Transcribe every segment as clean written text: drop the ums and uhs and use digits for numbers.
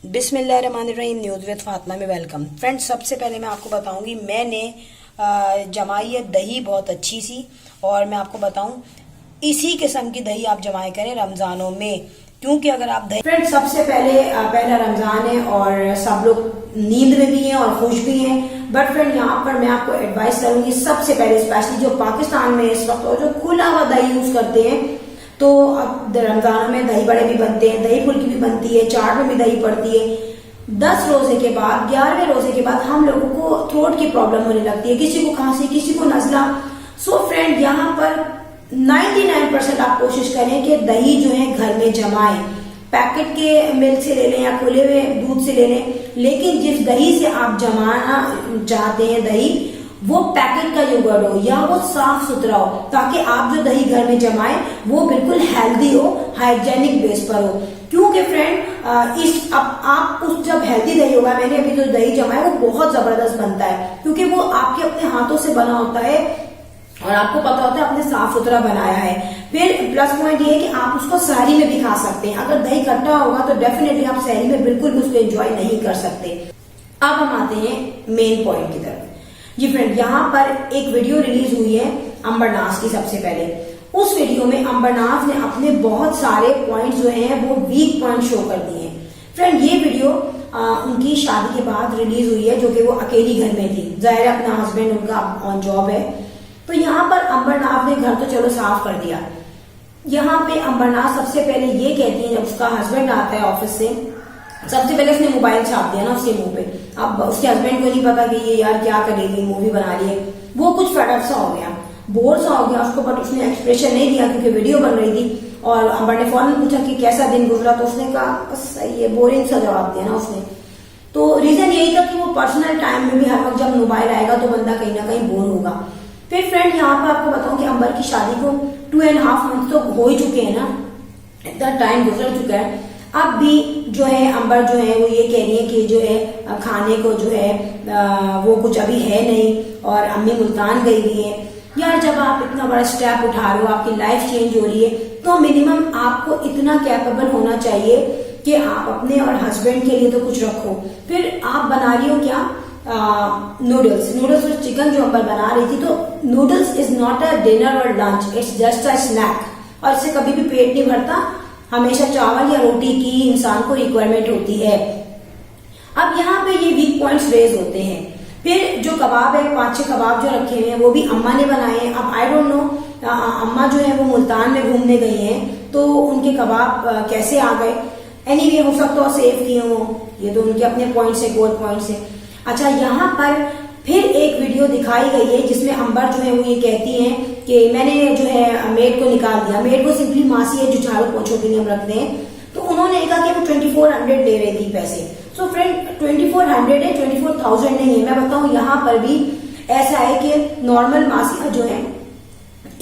बिस्मिल्लाहिर्रहमानिर्रहीम। News with Fatima में welcome. Friends, सबसे पहले मैं आपको बताऊंगी मैंने जमाई है दही बहुत अच्छी सी, और मैं आपको बताऊं इसी किस्म की दही आप जमाए करें रमजानों में, क्योंकि अगर आप दही फ्रेंड्स सबसे पहला रमजान है और सब लोग नींद में भी हैं और खुश भी हैं। बट फ्रेंड यहाँ पर मैं आपको एडवाइस करूंगी, सबसे पहले स्पेशली जो पाकिस्तान में इस वक्त और जो खुला हुआ दही यूज करते हैं, तो अब रमजान में दही बड़े भी बनते हैं, दही फुल्की भी बनती है, चाट में भी दही पड़ती है। 10 रोजे के बाद 11वें रोजे के बाद हम लोगों को थ्रोट की प्रॉब्लम होने लगती है, किसी को खांसी, किसी को नजला। सो फ्रेंड यहाँ पर 99% आप कोशिश करें कि दही जो है घर में जमाएं। पैकेट के मिल्क से ले लें या खुले हुए दूध से ले लें, लेकिन जिस दही से आप जमाना चाहते हैं दही, वो पैकेट का योगर्ट हो या वो साफ सुथरा हो, ताकि आप जो दही घर में जमाएं वो बिल्कुल हेल्दी हो, हाइजेनिक बेस पर हो। क्योंकि फ्रेंड इस अब आप उस जब हेल्दी दही होगा, मैंने अभी जो दही जमाया वो बहुत जबरदस्त बनता है, क्योंकि वो आपके अपने हाथों से बना होता है और आपको पता होता है आपने साफ सुथरा बनाया है। फिर प्लस पॉइंट ये है कि आप उसको सहरी में भी खा सकते हैं। अगर दही खट्टा होगा तो डेफिनेटली आप सहरी में बिल्कुल भी उसको एंजॉय नहीं कर सकते। अब हम आते हैं मेन पॉइंट की तरफ। जी फ्रेंड, यहाँ पर एक वीडियो रिलीज हुई है अंबरनाज की। सबसे पहले उस वीडियो में अंबरनाज ने अपने बहुत सारे पॉइंट्स जो हैं वो वीक पॉइंट शो कर दिए हैं। फ्रेंड ये वीडियो उनकी शादी के बाद रिलीज हुई है, जो कि वो अकेली घर में थी। जाहिर है अपना हस्बैंड उनका ऑन जॉब है। तो यहाँ पर अंबरनाज ने घर तो चलो साफ कर दिया। यहाँ पे अंबरनाज सबसे पहले ये कहती है, जब उसका हस्बैंड आता है ऑफिस से, सबसे पहले उसने मोबाइल छाप दिया ना उसके मुंह पे। अब उसके हस्बैंड को नहीं पता कि ये यार क्या करेगी, मूवी बना रही है। वो कुछ फेडअप सा हो गया, बोर सा हो गया उसको, बट उसने एक्सप्रेशन नहीं दिया क्योंकि वीडियो बन रही थी। और अंबर ने फौरन पूछा कि कैसा दिन गुजरा, तो उसने कहा बस सही है, बोरिंग सा जवाब दिया ना उसने। तो रीजन यही था कि वो पर्सनल टाइम में भी हर वक्त जब मोबाइल आएगा तो बंदा कहीं ना कहीं बोर होगा। फिर फ्रेंड यहाँ पर आपको बताऊं कि अंबर की शादी को 2.5 मंथ तो हो ही चुके हैं ना, इतना टाइम गुजर चुका है। अब भी जो है अंबर जो है वो ये कह रही है कि जो है खाने को जो है वो कुछ अभी है नहीं, और अम्मी मुल्तान गई हुई है। यार जब आप इतना बड़ा स्टेप उठा रहे हो, आपकी लाइफ चेंज हो रही है, तो मिनिमम आपको इतना कैपेबल होना चाहिए कि आप अपने और हस्बैंड के लिए तो कुछ रखो। फिर आप बना रही हो क्या नूडल्स और चिकन जो अंबर बना रही थी। तो noodles is not a dinner और lunch, it's just a snack, और इससे कभी भी पेट नहीं भरता। हमेशा चावल या रोटी की इंसान को रिक्वायरमेंट होती है। अब यहाँ पे ये वीक पॉइंट्स रेज होते हैं। फिर जो कबाब है, 5-6 कबाब जो रखे हुए हैं वो भी अम्मा ने बनाए हैं। अब आई डोंट नो, अम्मा जो है वो मुल्तान में घूमने गई हैं, तो उनके कबाब कैसे आ गए। एनीवे हो सकता है सेव किए हो, ये तो उनके अपने पॉइंट्स है, गोल पॉइंट्स है। अच्छा, यहाँ पर फिर एक वीडियो दिखाई गई है जिसमें अंबर जो है वो ये कहती हैं कि मैंने जो है मेड को निकाल दिया। मेड को सिंपली मासी है जो झाड़ू पोछों के लिए हम रखते हैं। तो उन्होंने कहा कि वो 2400 ले रही थी पैसे। सो फ्रेंड 2400 है, 24,000 नहीं है। मैं बताऊं यहाँ पर भी ऐसा है कि नॉर्मल मासियां जो है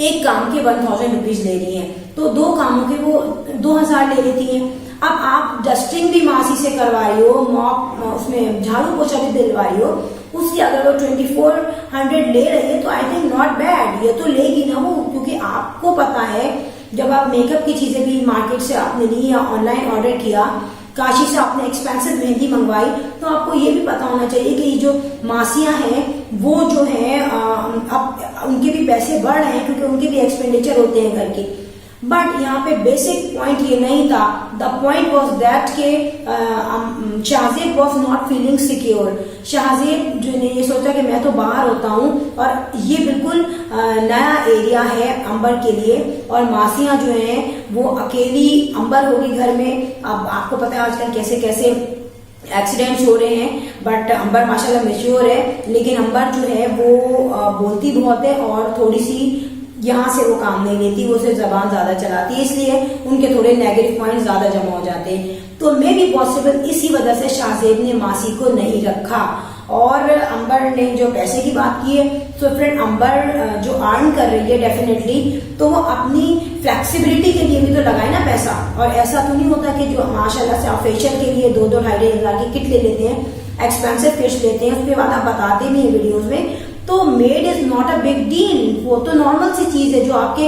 एक काम के 1000 रुपीज ले रही है, तो 2 कामों के वो 2000 ले लेती है। अब आप डस्टिंग भी मासी से करवा रही हो, मॉप उसमें झाड़ू पोछा भी दिलवा रही हो, उसकी अगर वो 2400 ले रही है तो आई थिंक नॉट बैड। ये तो लेगी ना वो, क्योंकि आपको पता है जब आप मेकअप की चीजें भी मार्केट से आपने ली या ऑनलाइन ऑर्डर किया, काशी से आपने एक्सपेंसिव मेहंदी मंगवाई, तो आपको ये भी पता होना चाहिए कि जो मासियां हैं वो जो है अब उनके भी पैसे बढ़ रहे हैं, क्योंकि उनके भी एक्सपेंडिचर होते हैं घर के। बट यहाँ पे बेसिक पॉइंट ये नहीं था। द पॉइंट वॉज दैट के Shahzeb was not feeling secure. Shahzeb जो ने ये सोचा कि मैं तो बाहर होता हूँ और ये बिल्कुल नया एरिया है अंबर के लिए, और मासियां जो हैं वो अकेली अंबर होगी घर में। अब आपको पता है आजकल कैसे कैसे एक्सीडेंट्स हो रहे हैं, बट अंबर माशाल्लाह मैच्योर है, लेकिन अंबर जो है वो बोलती बहुत है और थोड़ी सी यहाँ से वो काम नहीं लेती, वो सिर्फ जबान ज्यादा चलाती है, इसलिए उनके थोड़े नेगेटिव पॉइंट ज्यादा जमा हो जाते हैं। तो मे बी पॉसिबल इसी वजह से शाहजेब ने मासी को नहीं रखा। और अंबर ने जो पैसे की बात की है, तो फ्रेंड अंबर जो अर्न कर रही है डेफिनेटली, तो वो अपनी फ्लेक्सिबिलिटी के लिए भी तो लगाए ना पैसा। और ऐसा तो नहीं होता कि जो माशाल्लाह से आप फेशियल के लिए 2-2-2.5 हजार की किट ले लेते हैं, एक्सपेंसिव किट लेते हैं, उसके बाद आप बताते नहीं है वीडियोज में। तो made is not a big deal, वो तो नॉर्मल सी चीज है जो आपके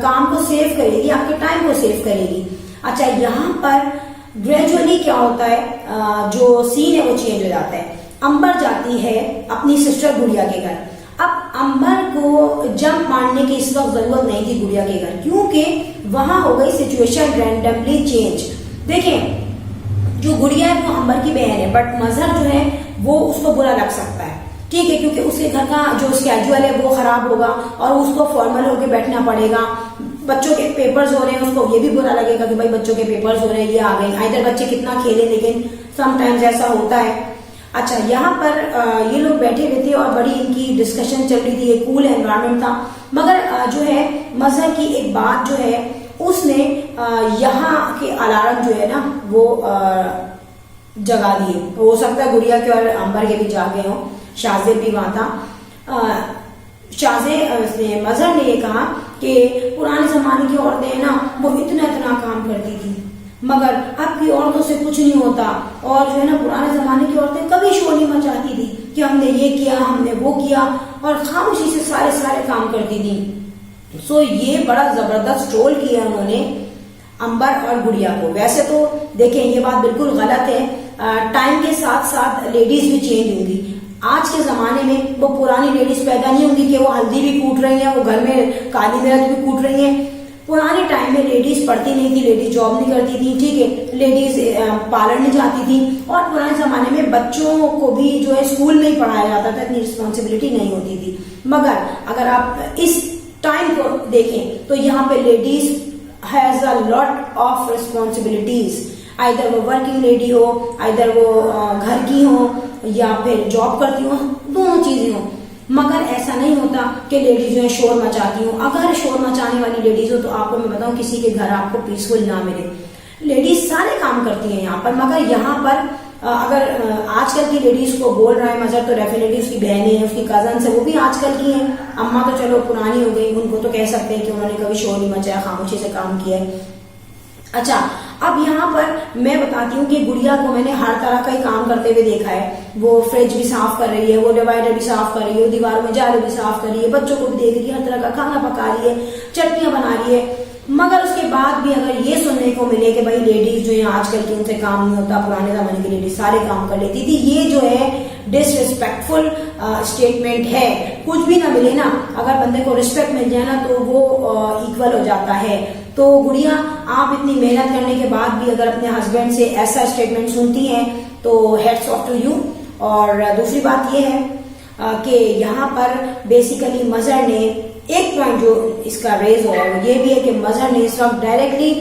काम को सेव करेगी, आपके टाइम को सेव करेगी। अच्छा, यहाँ पर ग्रेजुअली क्या होता है, जो सीन है वो चेंज हो जाता है। अंबर जाती है अपनी सिस्टर गुड़िया के घर। अब अंबर को जंप मारने की इस वक्त जरूरत नहीं थी गुड़िया के घर, क्योंकि वहां हो गई सिचुएशन रैंडमली चेंज। देखें, जो गुड़िया है वो अंबर की बहन है, बट मजहर जो है वो उसको बुरा लग सकता है, ठीक है, क्योंकि उसके घर का जो स्केड्यूल है वो खराब होगा और उसको फॉर्मल होके बैठना पड़ेगा। बच्चों के पेपर्स हो रहे हैं, उसको ये भी बुरा लगेगा कि भाई बच्चों के पेपर्स हो रहे हैं, ये आ गई। इधर बच्चे कितना खेले, लेकिन समटाइम्स ऐसा होता है। अच्छा, यहाँ पर ये लोग बैठे हुए थे और बड़ी इनकी डिस्कशन चल रही थी, ये कूल एनवायरनमेंट था। मगर जो है मजहर की एक बात जो है, उसने यहाँ के अलार्म जो है ना वो जगा दिए। हो सकता है गुड़िया के और अंबर के भी जागे हों, शाहजेब भी वहां था। मजहर ने ये कहा कि पुराने जमाने की औरतें ना वो इतना काम करती थी, मगर अब की औरतों से कुछ नहीं होता। और जो है ना पुराने जमाने की औरतें कभी शोर नहीं मचाती थी कि हमने ये किया, हमने वो किया, और खामोशी से सारे काम करती थी। सो ये बड़ा जबरदस्त ट्रोल किया उन्होंने अंबर और गुड़िया को। वैसे तो देखें, ये बात बिल्कुल गलत है। टाइम के साथ साथ लेडीज भी चेंज होंगी। आज के जमाने में वो पुरानी लेडीज पैदा नहीं होंगी कि वो हल्दी भी कूट रही हैं, वो घर में काली मिर्च भी कूट रही हैं। पुराने टाइम में लेडीज पढ़ती नहीं थी, लेडीज जॉब नहीं करती थी, ठीक है, लेडीज पार्लर नहीं जाती थी, और पुराने जमाने में बच्चों को भी जो है स्कूल में ही पढ़ाया जाता था, इतनी रिस्पॉन्सिबिलिटी नहीं होती थी। मगर अगर आप इस टाइम को देखें तो यहाँ पे ladies has a lot of responsibilities. Either वो वर्किंग लेडी हो, आइदर वो घर की हो, या फिर जॉब करती हो, दोनों चीजें हो। मगर ऐसा नहीं होता कि लेडीज जो है शोर मचाती हो। अगर शोर मचाने वाली लेडीज हो तो आपको मैं बताऊं, किसी के घर आपको पीसफुल ना मिले। लेडीज सारे काम करती हैं यहाँ पर, मगर यहाँ पर अगर आजकल की लेडीज को बोल रहा है मजहर, तो डेफिनेटली उसकी बहनें हैं, उसकी कजन है, वो भी आजकल की हैं। अम्मा तो चलो पुरानी हो गई, उनको तो कह सकते हैं कि उन्होंने कभी शोर नहीं मचाया, खामोशी से काम किया है। अच्छा, अब यहाँ पर मैं बताती हूँ कि गुड़िया को मैंने हर तरह का ही काम करते हुए देखा है। वो फ्रिज भी साफ कर रही है, वो डिवाइडर भी साफ कर रही है, दीवारों में जाले भी साफ कर रही है, बच्चों को भी देख रही है, हर तरह का खाना पका रही है, चटनियां बना रही है। मगर उसके बाद भी अगर ये सुनने को मिले कि भाई लेडीज जो है आजकल की उनसे काम नहीं होता, पुराने जमाने की लेडीज सारे काम कर लेती थी, ये जो है डिसरिस्पेक्टफुल स्टेटमेंट है। कुछ भी ना मिले ना, अगर बंदे को रिस्पेक्ट मिल जाए ना तो वो इक्वल हो जाता है। तो गुड़िया, आप इतनी मेहनत करने के बाद भी अगर अपने हस्बैंड से ऐसा स्टेटमेंट सुनती हैं तो हेड्स ऑफ टू यू। और दूसरी बात ये है कि यहाँ पर बेसिकली मजहर ने एक पॉइंट जो इसका रेज हो रहा है ये भी है कि मजहर ने इस वक्त डायरेक्टली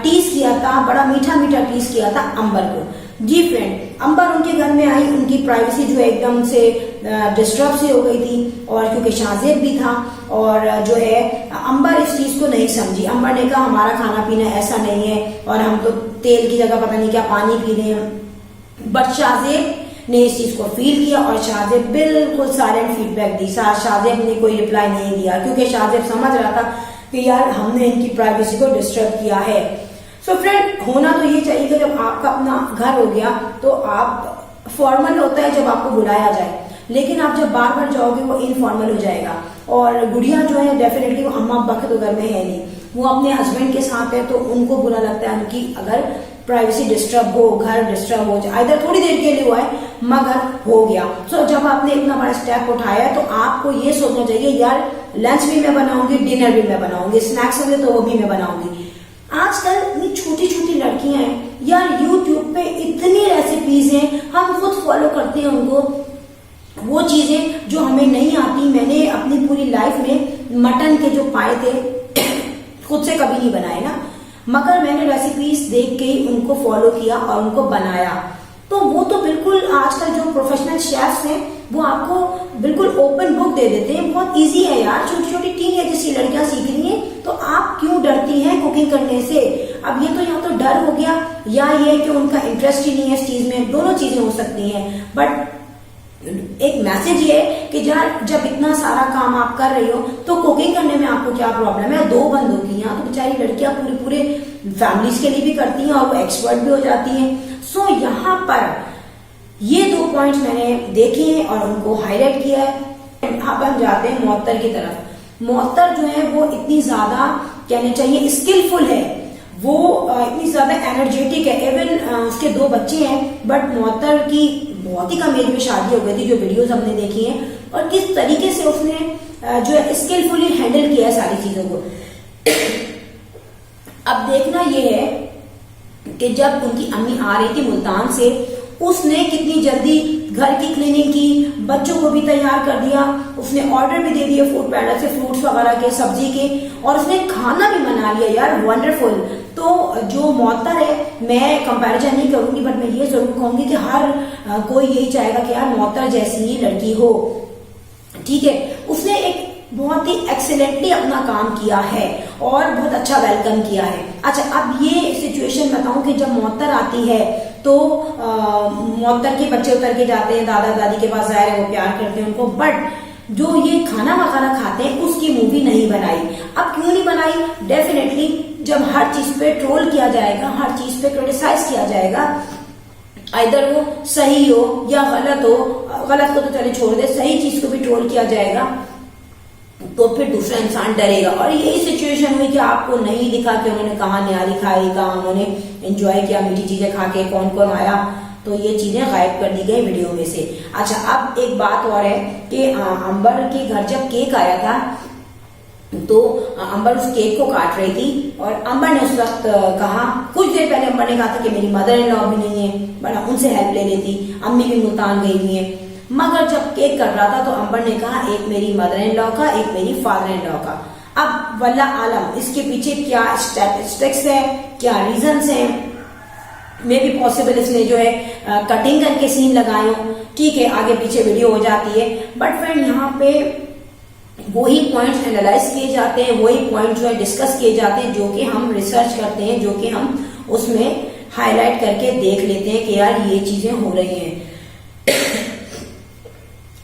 टीज किया था, बड़ा मीठा मीठा टीज किया था अंबर को। जी फ्रेंड, अंबर उनके घर में आई, उनकी प्राइवेसी जो है एकदम से डिस्टर्ब सी हो गई थी, और क्योंकि शाहजेब भी था, और जो है अंबर इस चीज को नहीं समझी। अंबर ने कहा हमारा खाना पीना ऐसा नहीं है, और हम तो तेल की जगह पता नहीं क्या पानी पी रहे हैं। बट शाहजेब ने इस चीज को फील किया और शाहजेब बिल्कुल साइलेंट फीडबैक दी। शाहजेब ने कोई रिप्लाई नहीं दिया, क्योंकि शाहजेब समझ रहा था कि यार हमने इनकी प्राइवेसी को डिस्टर्ब किया है। सो फ्रेंड, होना तो ये चाहिए कि जब आपका अपना घर हो गया तो आप फॉर्मल होता है जब आपको बुलाया जाए, लेकिन आप जब बार बार जाओगे वो इनफॉर्मल हो जाएगा। और गुड़िया जो है डेफिनेटली वो अम्मा अब्बा के तो घर में है नहीं, वो अपने हस्बैंड के साथ है, तो उनको बुरा लगता है उनकी अगर प्राइवेसी डिस्टर्ब हो, घर डिस्टर्ब हो जाए। इधर थोड़ी देर के लिए हुआ है मगर हो गया। सो जब आपने इतना बड़ा स्टेप उठाया तो आपको ये सोचना चाहिए यार लंच भी मैं बनाऊंगी, डिनर भी मैं बनाऊंगी, स्नैक्स होंगे तो वो भी मैं बनाऊंगी। आजकल इतनी छोटी छोटी लड़कियां हैं यार, यूट्यूब पे इतनी रेसिपीज हैं, हम खुद फॉलो करते हैं उनको, वो चीजें जो हमें नहीं आती। मैंने अपनी पूरी लाइफ में मटन के जो पाए थे खुद से कभी नहीं बनाए ना, मगर मैंने रेसिपीज देख के ही उनको फॉलो किया और उनको बनाया। तो वो तो बिल्कुल आजकल जो प्रोफेशनल शेफ्स हैं वो आपको बिल्कुल ओपन बुक दे देते हैं, बहुत इजी है यार। छोटी छोटी टीन जैसी लड़कियां सीख रही हैं तो आप क्यों डरती हैं कुकिंग करने से? अब ये तो या तो डर हो गया या ये कि उनका इंटरेस्ट ही नहीं है इस चीज में, दोनों चीजें हो सकती हैं। बट एक मैसेज ये है कि यार जब इतना सारा काम आप कर रही हो तो कुकिंग करने में आपको क्या प्रॉब्लम है? दो बंदों की यहाँ तो बेचारी लड़कियां पूरे फैमिलीज के लिए भी करती हैं और वो एक्सपर्ट भी हो जाती हैं। सो यहाँ पर ये 2 पॉइंट्स मैंने देखे हैं और उनको हाईलाइट किया है। अब हम जाते हैं मुअत्तर की तरफ। मुअत्तर जो है वो इतनी ज्यादा कहने चाहिए स्किलफुल है, वो इतनी ज्यादा एनर्जेटिक है। इवन उसके 2 बच्चे हैं, बट मुअत्तर की बहुत ही कम एज में शादी हो गई थी, जो वीडियोस हमने देखी हैं, और किस तरीके से उसने जो है स्किलफुली हैंडल किया सारी चीजों को। अब देखना ये है कि जब उनकी अम्मी आ रही थी मुल्तान से, उसने कितनी जल्दी घर की क्लीनिंग की, बच्चों को भी तैयार कर दिया, उसने ऑर्डर भी दे दिए फूड पैडलर से फ्रूट्स वगैरह के, सब्जी के, और उसने खाना भी बना लिया यार, वंडरफुल। तो जो मुअत्तर है, मैं कंपैरिजन नहीं करूंगी, बट मैं ये जरूर कहूंगी कि हर कोई यही चाहेगा कि यार मुअत्तर जैसी ही लड़की हो, ठीक है। उसने एक बहुत ही एक्सीलेंटली अपना काम किया है और बहुत अच्छा वेलकम किया है। अच्छा, अब ये सिचुएशन बताऊं कि जब मुअत्तर आती है तो मुअत्तर के बच्चे उतर के जाते हैं दादा दादी के पास, जाहिर है वो प्यार करते हैं उनको, बट जो ये खाना वगैरह खाते हैं उसकी मूवी नहीं बनाई। अब क्यों नहीं बनाई? डेफिनेटली जब हर चीज पे ट्रोल किया जाएगा, हर चीज पे क्रिटिसाइज किया जाएगा, इधर वो सही हो या गलत हो, गलत को तो चले छोड़ दे, सही चीज को भी ट्रोल किया जाएगा, तो फिर दूसरा इंसान डरेगा। और यही सिचुएशन हुई कि आपको नहीं दिखा कि उन्होंने कहाँ न्यारी खाई, कहाँ उन्होंने एंजॉय किया मीठी चीजें खा के, कौन कौन आया, तो ये चीजें गायब कर दी गई वीडियो में से। अच्छा, अब एक बात और है कि अंबर के घर जब केक आया था तो अंबर उस केक को काट रही थी, और अंबर ने उस वक्त कहा, कुछ देर पहले अंबर ने कहा था कि मेरी मदर इन लॉ भी नहीं है, बड़ा उनसे हेल्प ले लेती, अम्मी भी मुल्तान गई हुई है। मगर जब केक कट रहा था तो अंबर ने कहा एक मेरी मदर इन लॉ का, एक मेरी फादर इन लॉ का। अब वल्ला आलम इसके पीछे क्या स्टैटिस्टिक्स है, क्या रीजंस है, मे बी पॉसिबल इसने जो है कटिंग करके सीन लगाए हो, ठीक है, आगे पीछे वीडियो हो जाती है, बट फ्रेंड यहाँ पे वही पॉइंट्स एनालाइज किए जाते हैं, वही पॉइंट जो है डिस्कस किए जाते हैं, जो कि हम रिसर्च करते हैं, जो कि हम उसमें हाईलाइट करके देख लेते हैं कि यार ये चीजें हो रही हैं।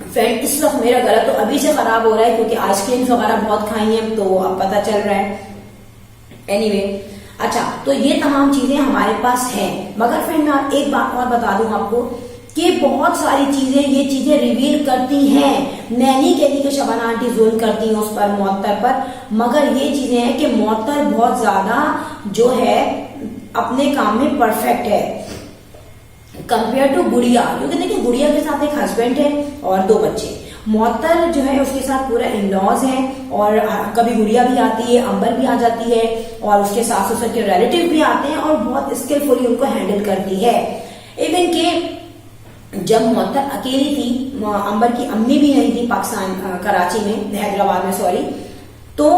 फ्रेंड, इस वक्त मेरा गला तो अभी से खराब हो रहा है क्योंकि आइसक्रीम्स वगैरह बहुत खाई हैं, तो अब पता चल रहा है। एनीवे, अच्छा, तो ये तमाम चीजें हमारे पास हैं, मगर फ्रेंड मैं एक बात और बता दूं आपको कि बहुत सारी चीजें, ये चीजें रिवील करती हैं, नैनी कहती कि शबाना आंटी जुल्म करती हैं उस पर, मुअत्तर पर, मगर ये चीजें हैं कि मुअत्तर बहुत ज्यादा जो है अपने काम में परफेक्ट है कंपेयर टू गुड़िया, क्योंकि देखिए गुड़िया के साथ एक हस्बैंड है और 2 बच्चे, मुअत्तर जो है उसके साथ पूरा इन-लॉज है, और कभी गुड़िया भी आती है, अंबर भी आ जाती है, और उसके सास ससुर के रिलेटिव भी आते हैं, और बहुत स्किलफुली उनको हैंडल करती है। इवन के जब मुअत्तर अकेली थी, अंबर की अम्मी भी नहीं थी पाकिस्तान, कराची में, हैदराबाद में सॉरी, तो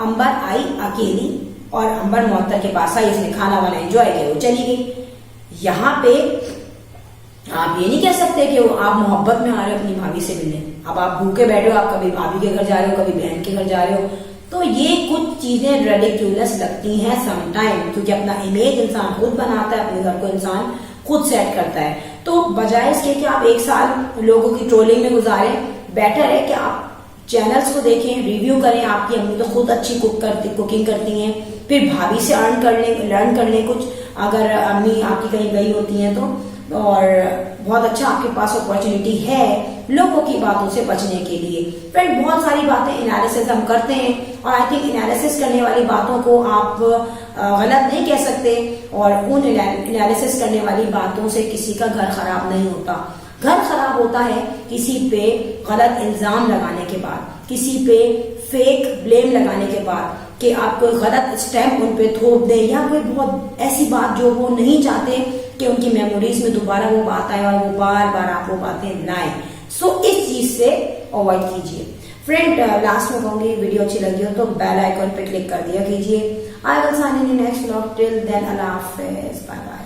अंबर आई अकेली और अंबर मुअत्तर के पास आई, उसने खाना वाना एंजॉय किया, वो चली गई। यहाँ पे आप ये नहीं कह सकते कि आप मोहब्बत में आ रहे हो अपनी भाभी से मिलने, अब आप भूखे बैठे हो, आप कभी भाभी के घर जा रहे हो, कभी बहन के घर जा रहे हो, तो ये कुछ चीजें रिडिक्यूलस लगती हैं समटाइम, क्योंकि अपना इमेज इंसान खुद बनाता है, अपने घर को इंसान खुद सेट करता है। तो बजाय इसके कि आप 1 साल लोगों की ट्रोलिंग में गुजारें, बेटर है कि आप चैनल्स को देखें, रिव्यू करें। आपकी अम्मी तो खुद अच्छी कुकिंग करती हैं, फिर भाभी से लर्न कर लें कुछ, अगर अम्मी आपकी कहीं गई होती हैं तो, और बहुत अच्छा आपके पास अपॉर्चुनिटी है लोगों की बातों से बचने के लिए। फ्रेंड, बहुत सारी बातें एनालिसिस हम करते हैं, और आई थिंक एनालिसिस करने वाली बातों को आप गलत नहीं कह सकते, और उन एनालिसिस करने वाली बातों से किसी का घर खराब नहीं होता। घर खराब होता है किसी पे गलत इल्जाम लगाने के बाद, किसी पे फेक ब्लेम लगाने के बाद, कि आप कोई गलत स्टैम्प उन पे थोप दें, या कोई बहुत ऐसी बात जो वो नहीं चाहते कि उनकी मेमोरीज में दोबारा वो बात आए, और वो बार बार आप वो बातें लाएं। सो इस चीज से अवॉइड कीजिए। फ्रेंड, लास्ट में कहूंगी, वीडियो अच्छी लगी हो तो बेल आइकन पे क्लिक कर दिया कीजिए। I will see you in next vlog, till then अल्लाह हाफिज, बाय बाय।